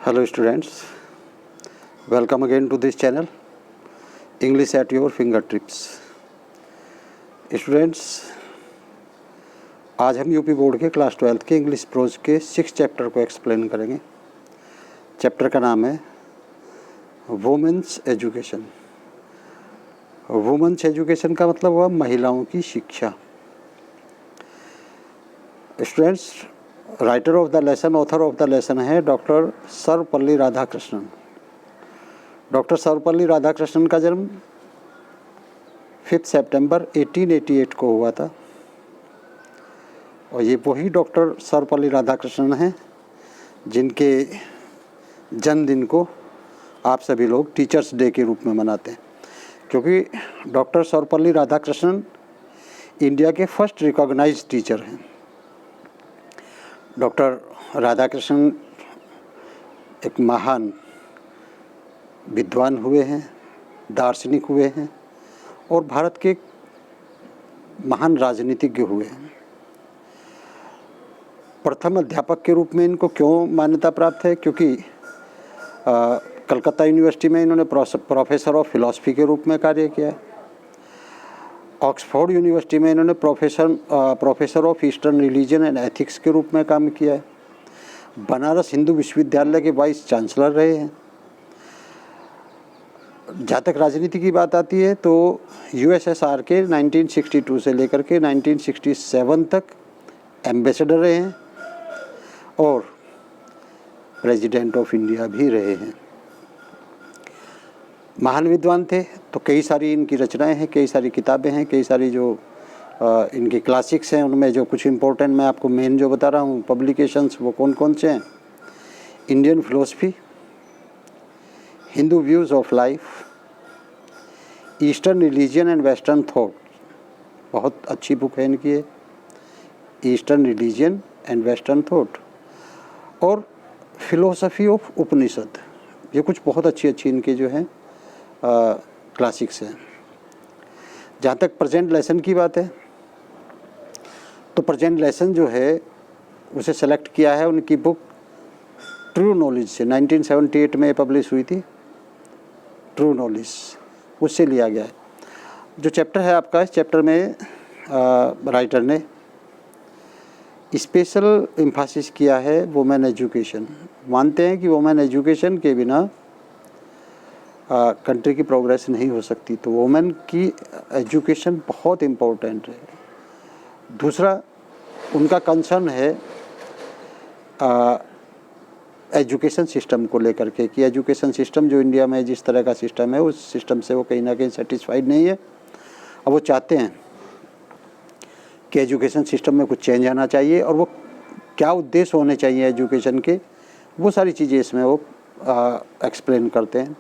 Hello students, welcome again to this channel English at your fingertips। Students, आज हम UP board के class 12 के English pros के 6 chapter को एक्सप्लेन करेंगे। चैप्टर का नाम है वुमेन्स एजुकेशन। वुमेन्स एजुकेशन का मतलब हुआ महिलाओं की शिक्षा। Students, writer of the lesson, author of the lesson है डॉक्टर सर्वपल्ली राधाकृष्णन। डॉक्टर सर्वपल्ली राधाकृष्णन का जन्म 5 सितंबर 1888 को हुआ था और ये वही डॉक्टर सर्वपल्ली राधाकृष्णन हैं जिनके जन्मदिन को आप सभी लोग टीचर्स डे के रूप में मनाते हैं, क्योंकि डॉक्टर सर्वपल्ली राधाकृष्णन इंडिया के फर्स्ट रिकॉग्नाइज्ड टीचर हैं। डॉक्टर राधाकृष्णन एक महान विद्वान हुए हैं, दार्शनिक हुए हैं और भारत के महान राजनीतिज्ञ हुए हैं। प्रथम अध्यापक के रूप में इनको क्यों मान्यता प्राप्त है? क्योंकि कलकत्ता यूनिवर्सिटी में इन्होंने प्रोफेसर ऑफ फिलॉसफी के रूप में कार्य किया है। ऑक्सफोर्ड यूनिवर्सिटी में इन्होंने professor of eastern religion and ethics के रूप में काम किया है। बनारस हिंदू विश्वविद्यालय के वाइस चांसलर रहे हैं। जहाँ तक राजनीति की बात आती है तो यूएसएसआर के 1962 से लेकर के 1967 तक एम्बेसडर रहे हैं और प्रेसिडेंट ऑफ इंडिया भी रहे हैं। महान विद्वान थे, तो कई सारी इनकी रचनाएं हैं, कई सारी किताबें हैं, कई सारी जो इनके क्लासिक्स हैं, उनमें जो कुछ इम्पोर्टेंट मैं आपको मेन जो बता रहा हूँ पब्लिकेशंस, वो कौन कौन से हैं? Indian philosophy, Hindu views of life, eastern religion and western thought, बहुत अच्छी बुक है इनकी है, eastern religion and western thought, और फिलोसफी ऑफ उपनिषद। ये कुछ बहुत अच्छी इनके जो हैं क्लासिक्स हैं। जहाँ तक प्रेजेंट लेसन की बात है तो प्रेजेंट लेसन जो है उसे सेलेक्ट किया है उनकी बुक ट्रू नॉलेज से, 1978 में पब्लिश हुई थी। ट्रू नॉलेज उससे लिया गया है। जो चैप्टर है आपका, इस चैप्टर में राइटर ने स्पेशल एम्फासिस किया है वुमेन एजुकेशन। मानते हैं कि वुमेन एजुकेशन के बिना कंट्री की प्रोग्रेस नहीं हो सकती, तो वुमेन की एजुकेशन बहुत इम्पोर्टेंट है। दूसरा उनका कंसर्न है एजुकेशन सिस्टम को लेकर के कि एजुकेशन सिस्टम जो इंडिया में जिस तरह का सिस्टम है उस सिस्टम से वो कहीं ना कहीं सेटिस्फाइड नहीं है। अब वो चाहते हैं कि एजुकेशन सिस्टम में कुछ चेंज आना चाहिए और वो क्या उद्देश्य होने चाहिए एजुकेशन के, वो सारी चीज़ें इसमें वो एक्सप्लेन करते हैं।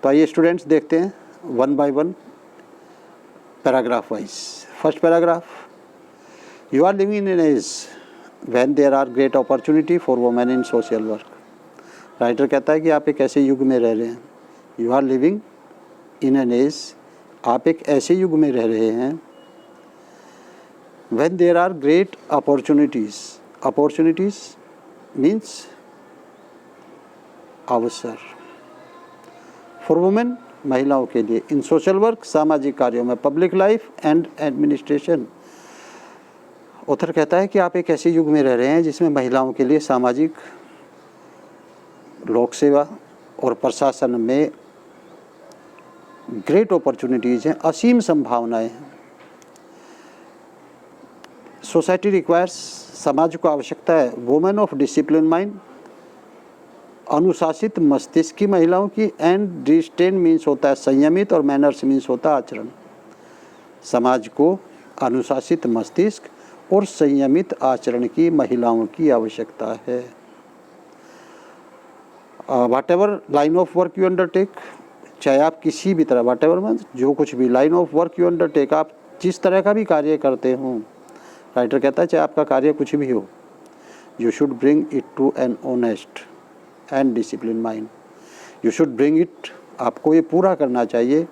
तो आइए स्टूडेंट्स देखते हैं one by one paragraph wise. First paragraph, you are living in an age when there are great opportunity for women in social work. Writer कहता है कि आप एक ऐसे युग में रह रहे हैं, you are living in an age, आप एक ऐसे युग में रह रहे हैं when there are great opportunities. Opportunities means अवसर फॉर वुमेन, महिलाओं के लिए, इन सोशल वर्क, सामाजिक कार्यों में, public life and administration. Author कहता है कि आप एक ऐसे युग में रह रहे हैं जिसमें महिलाओं के लिए सामाजिक, लोक सेवा और प्रशासन में ग्रेट अपॉर्चुनिटीज़ हैं, असीम संभावनाएं हैं। सोसाइटी रिक्वायर्स, समाज को आवश्यकता है, वुमेन ऑफ डिसिप्लिन माइंड, अनुशासित मस्तिष्क की महिलाओं की, एंड डिस्टेन मीन्स होता है संयमित और मैनर्स मीन्स होता है आचरण। समाज को अनुशासित मस्तिष्क और संयमित आचरण की महिलाओं की आवश्यकता है। Whatever line of work you undertake, चाहे आप किसी भी तरह, वाट एवर मीन्स जो कुछ भी, line of work you undertake, आप जिस तरह का भी कार्य करते हों, राइटर कहता है चाहे आपका कार्य कुछ भी हो, you should bring it to an honest and discipline mind. You should bring it, आपको ये पूरा करना चाहिए,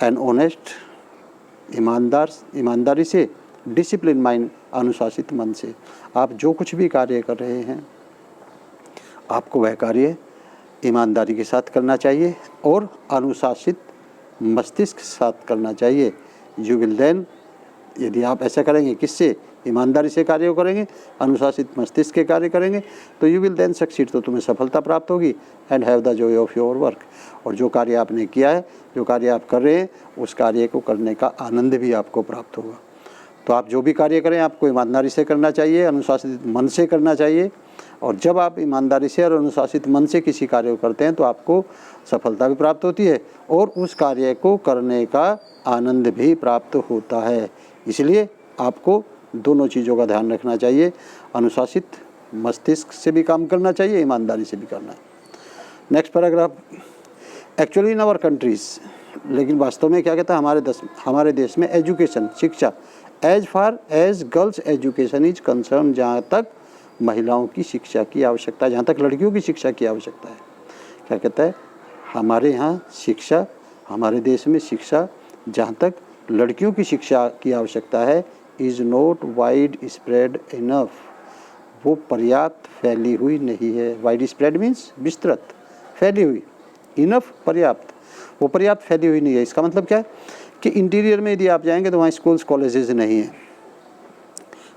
एन ऑनेस्ट, ईमानदारी से, डिसिप्लिन माइंड, अनुशासित मन से। आप जो कुछ भी कार्य कर रहे हैं आपको वह कार्य ईमानदारी के साथ करना चाहिए और अनुशासित मस्तिष्क के साथ करना चाहिए। यू विल देन, यदि आप ऐसा करेंगे, किससे, ईमानदारी से कार्य करेंगे, अनुशासित मस्तिष्क के कार्य करेंगे, तो यू विल देन सक्सीड, तो तुम्हें सफलता प्राप्त होगी। And have the Joy of your work, और जो कार्य आपने किया है, जो कार्य आप कर रहे हैं, उस कार्य को करने का आनंद भी आपको प्राप्त होगा। तो आप जो भी कार्य करें आपको ईमानदारी से करना चाहिए, अनुशासित मन से करना चाहिए। और जब आप ईमानदारी से और अनुशासित मन से किसी कार्य को करते हैं तो आपको सफलता भी प्राप्त होती है और उस कार्य को करने का आनंद भी प्राप्त होता है। इसलिए आपको दोनों चीज़ों का ध्यान रखना चाहिए, अनुशासित मस्तिष्क से भी काम करना चाहिए, ईमानदारी से भी करना है। Next paragraph, actually in our countries, लेकिन वास्तव में क्या कहता है, हमारे देश में एजुकेशन, शिक्षा, as far as girls education is concern, जहाँ तक महिलाओं की शिक्षा की आवश्यकता है, जहाँ तक लड़कियों की शिक्षा की आवश्यकता है, क्या कहता है, हमारे यहाँ शिक्षा, हमारे देश में शिक्षा जहाँ तक लड़कियों की शिक्षा की आवश्यकता है, is not wide spread enough, वो पर्याप्त फैली हुई नहीं है। वाइड स्प्रेड मीन्स विस्तृत, फैली हुई, इनफ पर्याप्त, वो पर्याप्त फैली हुई नहीं है। इसका मतलब क्या है कि इंटीरियर में यदि आप जाएंगे तो वहाँ स्कूल्स कॉलेजेस नहीं हैं।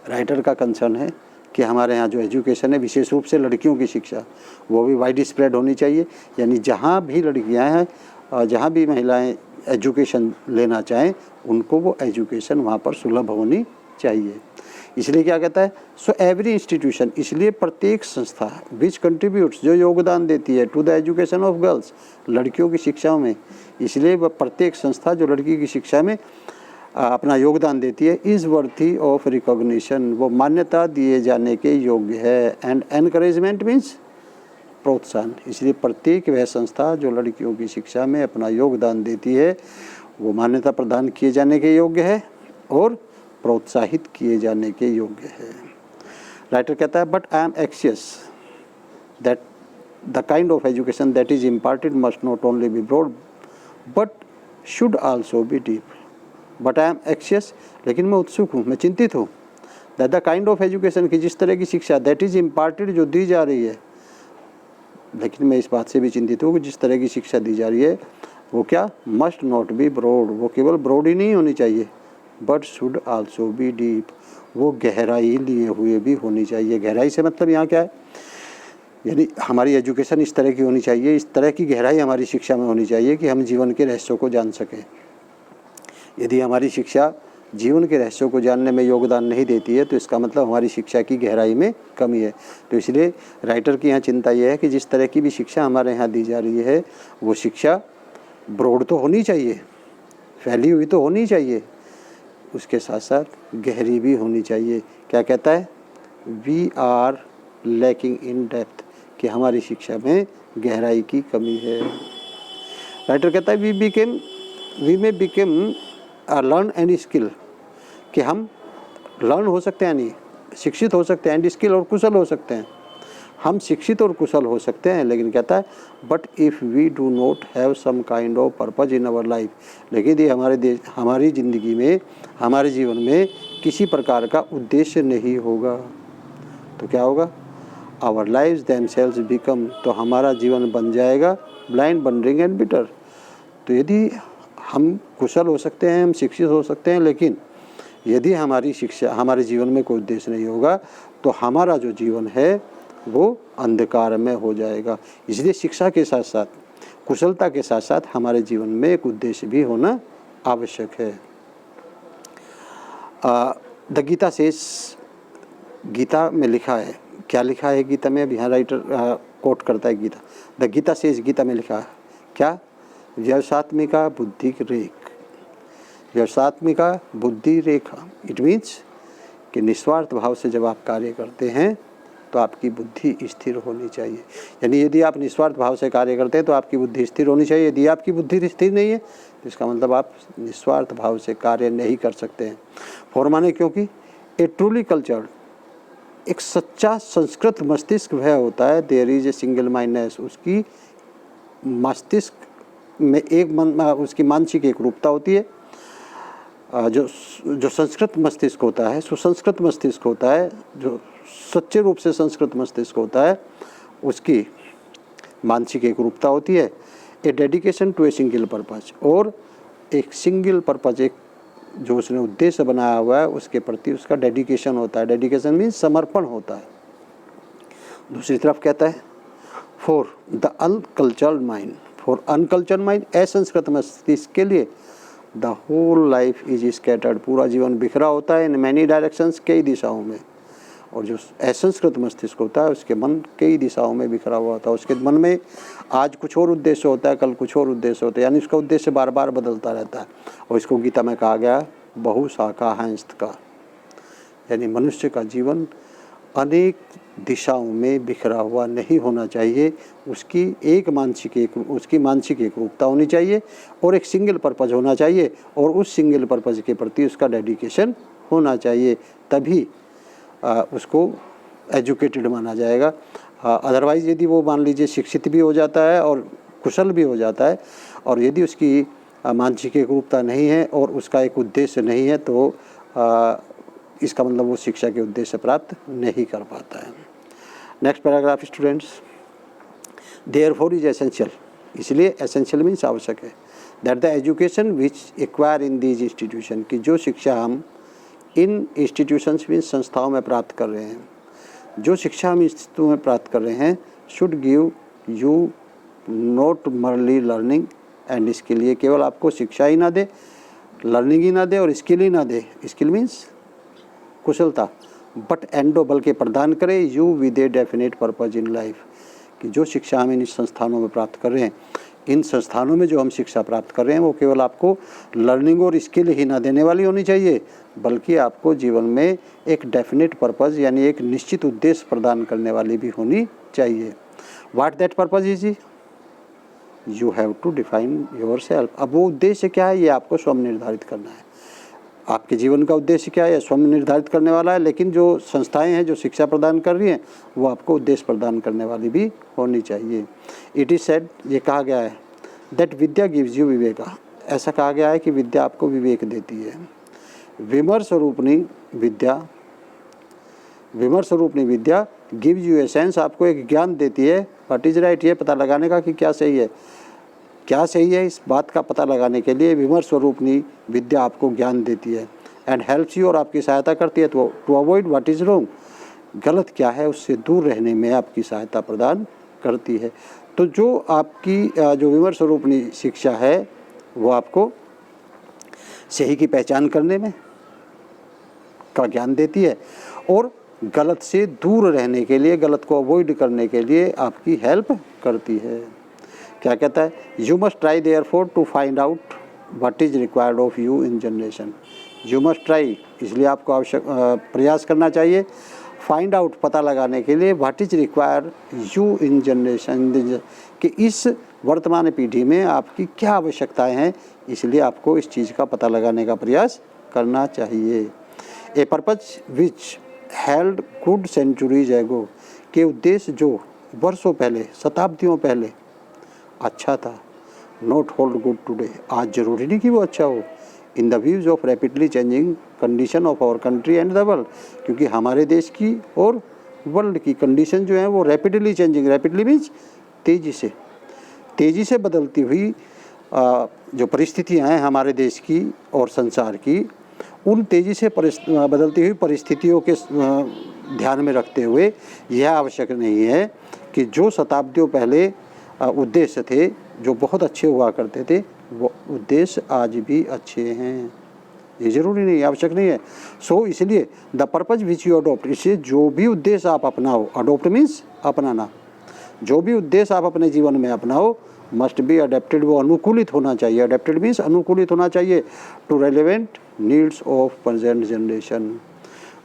राइटर का कंसर्न है कि हमारे यहाँ जो एजुकेशन है, विशेष रूप से लड़कियों की शिक्षा, वो भी वाइड स्प्रेड होनी चाहिए, यानी जहाँ भी लड़कियाँ हैं और जहाँ भी महिलाएं एजुकेशन लेना चाहें उनको वो एजुकेशन वहाँ पर सुलभ होनी चाहिए। इसलिए क्या कहता है, सो एवरी इंस्टीट्यूशन, इसलिए प्रत्येक संस्था विच कंट्रीब्यूट्स, जो योगदान देती है to the education of girls, लड़कियों की शिक्षा में, इसलिए वह प्रत्येक संस्था जो लड़की की शिक्षा में अपना योगदान देती है, इज़ वर्थी ऑफ रिकॉग्निशन, वो मान्यता दिए जाने के योग्य है। एंड एनकरेजमेंट मीन्स प्रोत्साहन, इसलिए प्रत्येक वह संस्था जो लड़कियों की शिक्षा में अपना योगदान देती है वो मान्यता प्रदान किए जाने के योग्य है और प्रोत्साहित किए जाने के योग्य है। राइटर कहता है, but I am anxious that the kind of education that is imparted must not only be broad but should also be deep. But I am anxious, लेकिन मैं उत्सुक हूँ, मैं चिंतित हूँ, that the kind of education की जिस तरह की शिक्षा दैट इज इम्पार्टेड जो दी जा रही है, लेकिन मैं इस बात से भी चिंतित हूँ कि जिस तरह की शिक्षा दी जा रही है वो क्या, मस्ट नॉट बी ब्रॉड, वो केवल ब्रॉड ही नहीं होनी चाहिए, but should also be deep, वो गहराई लिए हुए भी होनी चाहिए। गहराई से मतलब यहाँ क्या है, यानी हमारी एजुकेशन इस तरह की होनी चाहिए, इस तरह की गहराई हमारी शिक्षा में होनी चाहिए कि हम जीवन के रहस्यों को जान सकें। यदि हमारी शिक्षा जीवन के रहस्यों को जानने में योगदान नहीं देती है तो इसका मतलब हमारी शिक्षा की गहराई में कमी है। तो इसलिए राइटर की यहाँ चिंता यह है कि जिस तरह की भी शिक्षा हमारे यहाँ दी जा रही है वो शिक्षा ब्रॉड तो होनी चाहिए, फैली हुई तो होनी चाहिए, उसके साथ साथ गहरी भी होनी चाहिए। क्या कहता है, we are lacking in depth, कि हमारी शिक्षा में गहराई की कमी है। राइटर कहता है, we may became learn and skill, कि हम लर्न हो सकते हैं, यानी शिक्षित हो सकते हैं, एंड स्किल और कुशल हो सकते हैं, हम शिक्षित और कुशल हो सकते हैं, लेकिन कहता है but if we do not have some kind of purpose in our life, लेकिन ये हमारी ज़िंदगी में, हमारे जीवन में किसी प्रकार का उद्देश्य नहीं होगा तो क्या होगा, आवर लाइव्स देमसेल्व्स बिकम, तो हमारा जीवन बन जाएगा ब्लाइंड, वंडरिंग एंड बिटर। तो यदि हम कुशल हो सकते हैं, हम शिक्षित हो सकते हैं, लेकिन यदि हमारी शिक्षा, हमारे जीवन में कोई उद्देश्य नहीं होगा तो हमारा जो जीवन है वो अंधकार में हो जाएगा। इसलिए शिक्षा के साथ साथ, कुशलता के साथ साथ हमारे जीवन में एक उद्देश्य भी होना आवश्यक है। द गीता सेज, गीता में लिखा है, क्या लिखा है गीता में, अब यहाँ राइटर कोट करता है गीता, द गीता सेज, गीता में लिखा है क्या, व्यवसात्मिका बुद्धि रेख, व्यवसात्मिका बुद्धि रेखा, इट मीन्स कि निस्वार्थ भाव से जब आप कार्य करते हैं तो आपकी बुद्धि स्थिर होनी चाहिए। यानी यदि आप निस्वार्थ भाव से कार्य करते हैं तो आपकी बुद्धि स्थिर होनी चाहिए। यदि आपकी बुद्धि स्थिर नहीं है तो इसका मतलब आप निस्वार्थ भाव से कार्य नहीं कर सकते हैं। फॉर माने क्योंकि ए ट्रूली कल्चर्ड, एक सच्चा संस्कृत मस्तिष्क वह होता है, there is a single mindness, उसकी मस्तिष्क में एक मन, उसकी मानसिक एक रूपता होती है। जो संस्कृत मस्तिष्क होता है, सुसंस्कृत मस्तिष्क होता है, जो सच्चे रूप से संस्कृत मस्तिष्क होता है, उसकी मानसिक एकरूपता होती है, a dedication to a single purpose, और एक सिंगल पर्पज, एक जो उसने उद्देश्य बनाया हुआ है उसके प्रति उसका डेडिकेशन होता है। डेडिकेशन मीन्स समर्पण होता है। दूसरी तरफ कहता है for the uncultured mind, for uncultured mind, असंस्कृत मस्तिष्क के लिए the whole life is scattered, पूरा जीवन बिखरा होता है इन मैनी डायरेक्शंस, कई दिशाओं में। और जो असंस्कृत मस्तिष्क होता है उसके मन कई दिशाओं में बिखरा हुआ होता है। उसके मन में आज कुछ और उद्देश्य होता है, कल कुछ और उद्देश्य होता है, यानी उसका उद्देश्य बार बार बदलता रहता है। और इसको गीता में कहा गया बहुशाखा हंस का, यानी मनुष्य का जीवन अनेक दिशाओं में बिखरा हुआ नहीं होना चाहिए। उसकी मानसिक एकरूपता होनी चाहिए और एक सिंगल पर्पज होना चाहिए, और उस सिंगल पर्पज के प्रति उसका डेडिकेशन होना चाहिए, तभी उसको एजुकेटेड माना जाएगा। अदरवाइज़ यदि वो मान लीजिए शिक्षित भी हो जाता है और कुशल भी हो जाता है, और यदि उसकी मानसिक एकरूपता नहीं है और उसका एक उद्देश्य नहीं है, तो इसका मतलब वो शिक्षा के उद्देश्य प्राप्त नहीं कर पाता है। Next paragraph students, therefore is essential, इसलिए एसेंशियल मीन्स आवश्यक है, that the education which acquire in these institution, की जो शिक्षा हम इन इंस्टीट्यूशंस मीन्स संस्थाओं में प्राप्त कर रहे हैं, जो शिक्षा हम इंस्टीट्यूट में प्राप्त कर रहे हैं, शुड गिव यू नॉट मरली लर्निंग एंड स्किल, ये केवल आपको शिक्षा ही ना दे, लर्निंग ही ना दे और स्किल ही ना दे, स्किल मीन्स कुशलता, बट एंडो, बल्कि प्रदान करे you with a definite purpose in life, कि जो शिक्षा हम इन संस्थानों में प्राप्त कर रहे हैं, इन संस्थानों में जो हम शिक्षा प्राप्त कर रहे हैं, वो केवल आपको लर्निंग और स्किल ही ना देने वाली होनी चाहिए, बल्कि आपको जीवन में एक डेफिनेट पर्पज यानी एक निश्चित उद्देश्य प्रदान करने वाली भी होनी चाहिए। What that purpose is, you have to define yourself. अब वो उद्देश्य क्या है, ये आपको स्वयं निर्धारित करना है। आपके जीवन का उद्देश्य क्या है, स्वयं निर्धारित करने वाला है, लेकिन जो संस्थाएं हैं जो शिक्षा प्रदान कर रही हैं, वो आपको उद्देश्य प्रदान करने वाली भी होनी चाहिए। इट इज़ सेड, ये कहा गया है, that Vidya gives you Viveka, ऐसा कहा गया है कि विद्या आपको विवेक देती है। विमर्श स्वरूपनी विद्या गिव्स यू ए सेंस, आपको एक ज्ञान देती है, व्हाट इज राइट, ये पता लगाने का कि क्या सही है, क्या सही है, इस बात का पता लगाने के लिए विमर्श स्वरूपनी विद्या आपको ज्ञान देती है। एंड हेल्प्स यू, और आपकी सहायता करती है to avoid what is wrong, गलत क्या है उससे दूर रहने में आपकी सहायता प्रदान करती है। तो जो आपकी जो विमर्श स्वरूपनी शिक्षा है वो आपको सही की पहचान करने में का ज्ञान देती है, और गलत से दूर रहने के लिए, गलत को अवॉइड करने के लिए आपकी हेल्प करती है। क्या कहता है, you must try therefore to find out what is required of you in generation, you must try, इसलिए आपको प्रयास करना चाहिए, फाइंड आउट, पता लगाने के लिए, what is required you in generation, कि इस वर्तमान पीढ़ी में आपकी क्या आवश्यकताएं हैं, इसलिए आपको इस चीज़ का पता लगाने का प्रयास करना चाहिए। A purpose which held good centuries ago, के उद्देश्य जो वर्षों पहले, शताब्दियों पहले अच्छा था, नॉट होल्ड गुड टुडे, आज जरूरी नहीं कि वो अच्छा हो, in the views of rapidly changing condition of our country and the world, क्योंकि हमारे देश की और वर्ल्ड की कंडीशन जो है वो रैपिडली चेंजिंग, रैपिडली मीन्स तेज़ी से बदलती हुई जो परिस्थितियाँ हैं हमारे देश की और संसार की, उन तेज़ी से बदलती हुई परिस्थितियों के ध्यान में रखते हुए यह आवश्यक नहीं है कि जो शताब्दियों पहले उद्देश्य थे जो बहुत अच्छे हुआ करते थे, वो उद्देश्य आज भी अच्छे हैं, ये ज़रूरी नहीं, आवश्यक नहीं है। सो इसलिए the purpose which you adopt, इसलिए जो भी उद्देश्य आप अपनाओ, अडोप्ट मीन्स अपनाना, जो भी उद्देश्य आप अपने जीवन में अपनाओ, मस्ट बी अडेप्टेड, वो अनुकूलित होना चाहिए, अडेप्टेड मीन्स अनुकूलित होना चाहिए, to relevant needs of present generation,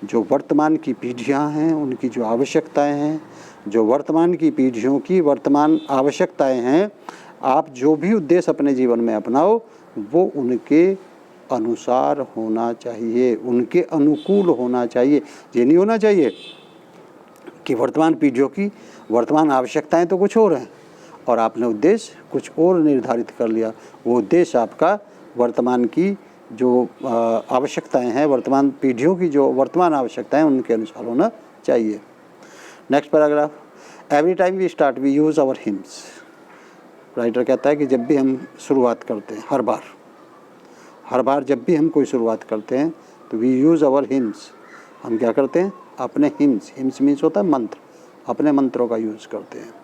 जो वर्तमान की पीढ़ियाँ हैं उनकी जो आवश्यकताएं हैं, जो वर्तमान की पीढ़ियों की वर्तमान आवश्यकताएं हैं, आप जो भी उद्देश्य अपने जीवन में अपनाओ वो उनके अनुसार होना चाहिए, उनके अनुकूल होना चाहिए। ये नहीं होना चाहिए कि वर्तमान पीढ़ियों की वर्तमान आवश्यकताएं तो कुछ और हैं और आपने उद्देश्य कुछ और निर्धारित कर लिया, वो उद्देश्य आपका वर्तमान की जो आवश्यकताएं हैं, वर्तमान पीढ़ियों की जो वर्तमान आवश्यकताएं उनके अनुसार होना चाहिए। Next paragraph, every time we start we use our hymns. Writer कहता है कि जब भी हम शुरुआत करते हैं, हर बार जब भी हम कोई शुरुआत करते हैं तो वी यूज़ आवर हिम्स, हम क्या करते हैं, अपने हिम्स मीन्स होता है मंत्र, अपने मंत्रों का यूज़ करते हैं।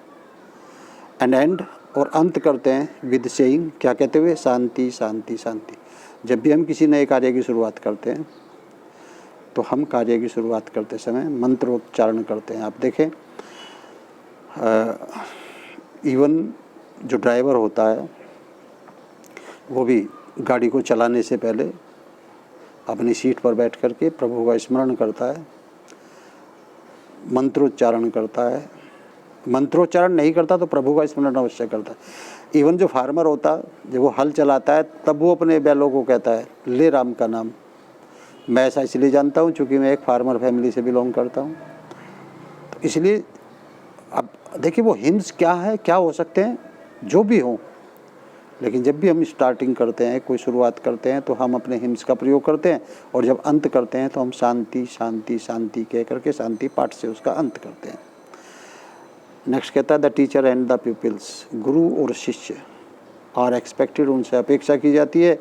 एंड और अंत करते हैं विद सेइंग, क्या कहते हुए, शांति शांति शांति। जब भी हम किसी नए कार्य की शुरुआत करते हैं तो हम कार्य की शुरुआत करते समय मंत्रोच्चारण करते हैं। आप देखें इवन जो ड्राइवर होता है वो भी गाड़ी को चलाने से पहले अपनी सीट पर बैठ कर के प्रभु का स्मरण करता है, मंत्रोच्चारण करता है। मंत्रोच्चारण नहीं करता तो प्रभु का स्मरण अवश्य करता है। इवन जो फार्मर होता है, जब वो हल चलाता है तब वो अपने बैलों को कहता है ले राम का नाम। मैं ऐसा इसलिए जानता हूँ क्योंकि मैं एक फार्मर फैमिली से बिलोंग करता हूँ, तो इसलिए अब देखिए वो हिम्स क्या है, क्या हो सकते हैं, जो भी हो, लेकिन जब भी हम स्टार्टिंग करते हैं, कोई शुरुआत करते हैं तो हम अपने हिम्स का प्रयोग करते हैं, और जब अंत करते हैं तो हम शांति शांति शांति कह करके शांति पाठ से उसका अंत करते हैं। नेक्स्ट कहता है the teacher and the peoples, गुरु और शिष्य आर एक्सपेक्टेड, उनसे अपेक्षा की जाती है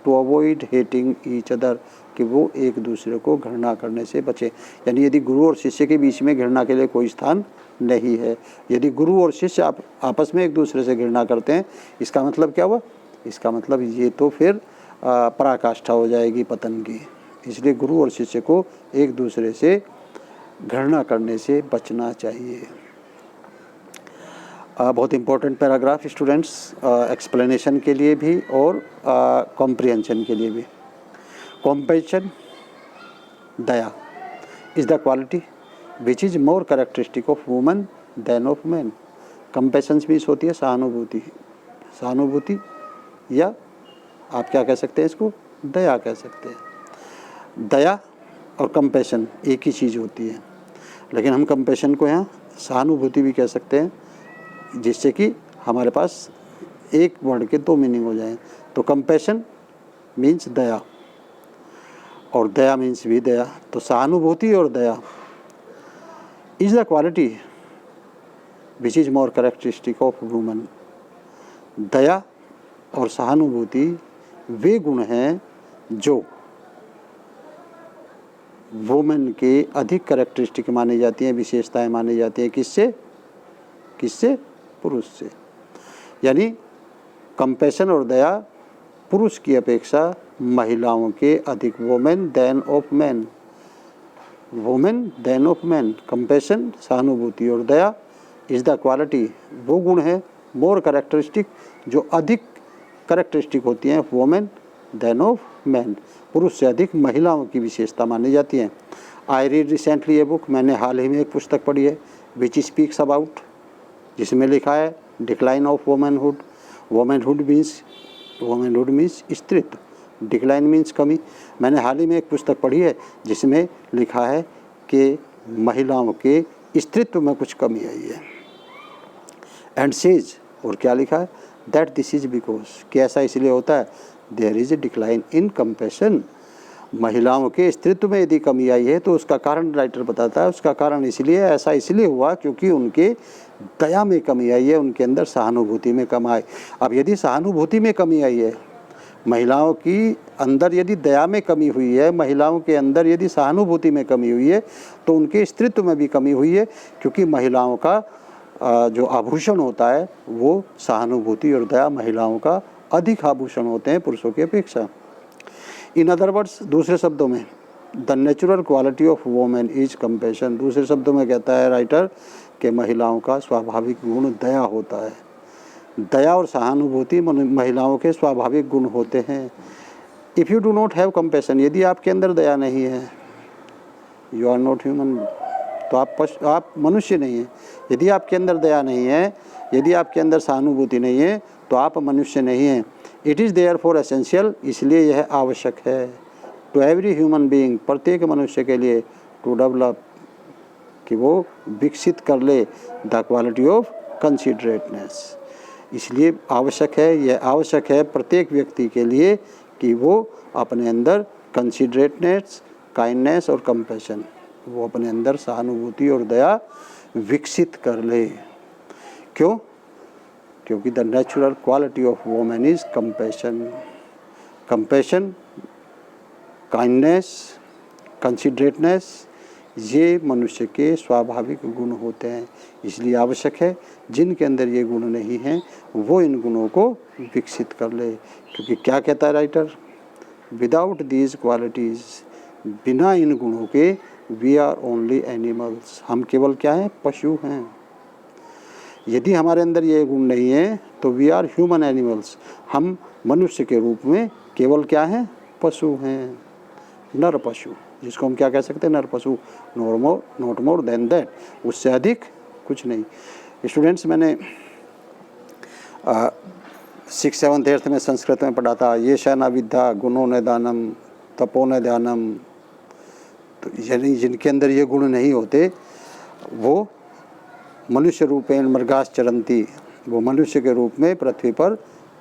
to avoid hating each other, कि वो एक दूसरे को घृणा करने से बचे। यानी यदि गुरु और शिष्य के बीच में घृणा के लिए कोई स्थान नहीं है। यदि गुरु और शिष्य आपस में एक दूसरे से घृणा करते हैं, इसका मतलब क्या हुआ, इसका मतलब ये तो फिर पराकाष्ठा हो जाएगी पतन की। इसलिए गुरु और शिष्य को एक दूसरे से घृणा करने से बचना चाहिए। बहुत इम्पोर्टेंट पैराग्राफ स्टूडेंट्स, एक्सप्लेनेशन के लिए भी और कॉम्प्रिहेंशन के लिए भी। कॉम्पैशन, दया is the quality which is more characteristic of woman than of man. Compassion means होती है सहानुभूति, सहानुभूति या आप क्या कह सकते हैं इसको, दया कह सकते हैं। दया और कंपैशन एक ही चीज़ होती है, लेकिन हम कंपैशन को यहाँ सहानुभूति भी कह सकते हैं, जिससे कि हमारे पास एक वर्ड के दो मीनिंग हो जाएं। तो कंपैशन मीन्स दया और दया मीन्स भी दया। तो सहानुभूति और दया is the quality which is more characteristic of woman. दया और सहानुभूति वे गुण हैं जो वुमेन के अधिक कैरेक्टरिस्टिक मानी जाती हैं, विशेषताएं मानी जाती हैं। किससे, किससे, पुरुष से। यानी कंपैशन और दया पुरुष की अपेक्षा महिलाओं के अधिक, women than of man, women than of man. Compassion सहानुभूति और दया इज़ द क्वालिटी, वो गुण है, मोर कैरेक्टरिस्टिक, जो अधिक कैरेक्टरिस्टिक होती हैं वुमेन देन ऑफ मैन, पुरुष से अधिक महिलाओं की विशेषता मानी जाती हैं। I read recently a book, मैंने हाल ही में एक पुस्तक पढ़ी है, विच स्पीक्स अबाउट, जिसमें लिखा है decline of womanhood. Womanhood means स्त्रीत्व, डिक्लाइन मीन्स कमी। मैंने हाल ही में एक पुस्तक पढ़ी है जिसमें लिखा है कि महिलाओं के स्त्रीत्व में कुछ कमी आई है। एंड सेज, और क्या लिखा है, दैट दिस इज बिकॉज, कि ऐसा इसलिए होता है, there is a decline in compassion. महिलाओं के स्त्रीत्व में यदि कमी आई है तो उसका कारण राइटर बताता है, उसका कारण इसलिए, ऐसा इसलिए हुआ क्योंकि उनके दया में कमी आई है, उनके अंदर सहानुभूति में कमी आई। अब यदि सहानुभूति में कमी आई है, महिलाओं की अंदर यदि दया में कमी हुई है, महिलाओं के अंदर यदि सहानुभूति में कमी हुई है, तो उनके स्त्रीत्व में भी कमी हुई है, क्योंकि महिलाओं का जो आभूषण होता है वो सहानुभूति और दया महिलाओं का अधिक आभूषण होते हैं पुरुषों की अपेक्षा। इन अदर वर्ड्स, दूसरे शब्दों में, the natural quality of women is compassion. दूसरे शब्दों में कहता है राइटर कि महिलाओं का स्वाभाविक गुण दया होता है। दया और सहानुभूति महिलाओं के स्वाभाविक गुण होते हैं। If you do not have compassion, यदि आपके अंदर दया नहीं है, यू आर नॉट ह्यूमन, तो आप मनुष्य नहीं हैं। यदि आपके अंदर दया नहीं है, यदि आपके अंदर सहानुभूति नहीं है, तो आप मनुष्य नहीं हैं। It is therefore essential, इसलिए यह आवश्यक है, टू एवरी ह्यूमन बीइंग, प्रत्येक मनुष्य के लिए, टू डेवलप, कि वो विकसित कर ले, द क्वालिटी ऑफ कंसिडरेटनेस। इसलिए आवश्यक है, यह आवश्यक है प्रत्येक व्यक्ति के लिए कि वो अपने अंदर कंसिडरेटनेस, काइंडनेस और कंपैशन, वो अपने अंदर सहानुभूति और दया विकसित कर ले। क्यों? क्योंकि the natural quality of women is compassion. Compassion, kindness, considerateness, ये मनुष्य के स्वाभाविक गुण होते हैं। इसलिए आवश्यक है जिनके अंदर ये गुण नहीं हैं वो इन गुणों को विकसित कर ले। क्योंकि क्या कहता है राइटर? विदाउट दीज क्वालिटीज़, बिना इन गुणों के वी आर ओनली एनिमल्स, हम केवल क्या हैं? पशु हैं। यदि हमारे अंदर ये गुण नहीं है तो वी आर ह्यूमन एनिमल्स, हम मनुष्य के रूप में केवल क्या हैं? पशु हैं, नर पशु, जिसको हम क्या कह सकते हैं? नर पशु, नॉट मोर देन दैट, उससे अधिक कुछ नहीं। स्टूडेंट्स, मैंने 6th 7th 8th में संस्कृत में पढ़ा था, ये शना विद्या गुणों न दानम तपो न ध्यानम। तो यानी जिनके अंदर ये गुण नहीं होते वो मनुष्य रूपेण मृगास चरंती, वो मनुष्य के रूप में पृथ्वी पर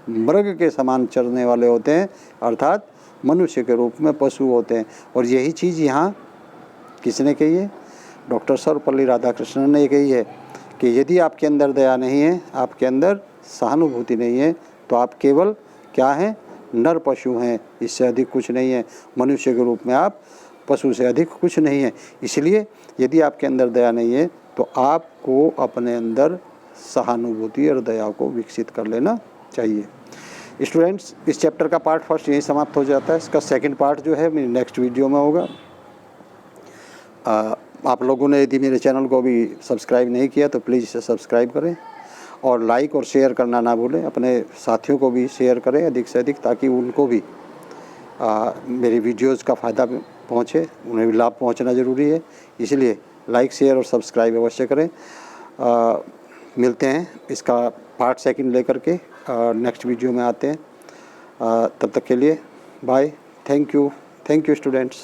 मृग के समान चरने वाले होते हैं, अर्थात मनुष्य के रूप में पशु होते हैं। और यही चीज़ यहाँ किसने कही है? डॉक्टर सर्वपल्ली राधाकृष्णन ने कही है कि यदि आपके अंदर दया नहीं है, आपके अंदर सहानुभूति नहीं है, तो आप केवल क्या हैं? नर पशु हैं, इससे अधिक कुछ नहीं है। मनुष्य के रूप में आप पशु से अधिक कुछ नहीं है। इसलिए यदि आपके अंदर दया नहीं है तो आपको अपने अंदर सहानुभूति और दया को विकसित कर लेना चाहिए। स्टूडेंट्स, इस चैप्टर का पार्ट फर्स्ट यहीं समाप्त हो जाता है। इसका सेकंड पार्ट जो है मेरी नेक्स्ट वीडियो में होगा। आप लोगों ने यदि मेरे चैनल को अभी सब्सक्राइब नहीं किया तो प्लीज़ इसे सब्सक्राइब करें और लाइक और शेयर करना ना भूलें। अपने साथियों को भी शेयर करें अधिक से अधिक, ताकि उनको भी मेरी वीडियोज़ का फ़ायदा पहुँचे, उन्हें भी लाभ पहुँचना ज़रूरी है। इसलिए लाइक, शेयर और सब्सक्राइब अवश्य करें। मिलते हैं इसका पार्ट सेकंड लेकर के, नेक्स्ट वीडियो में आते हैं। तब तक के लिए बाय, थैंक यू स्टूडेंट्स।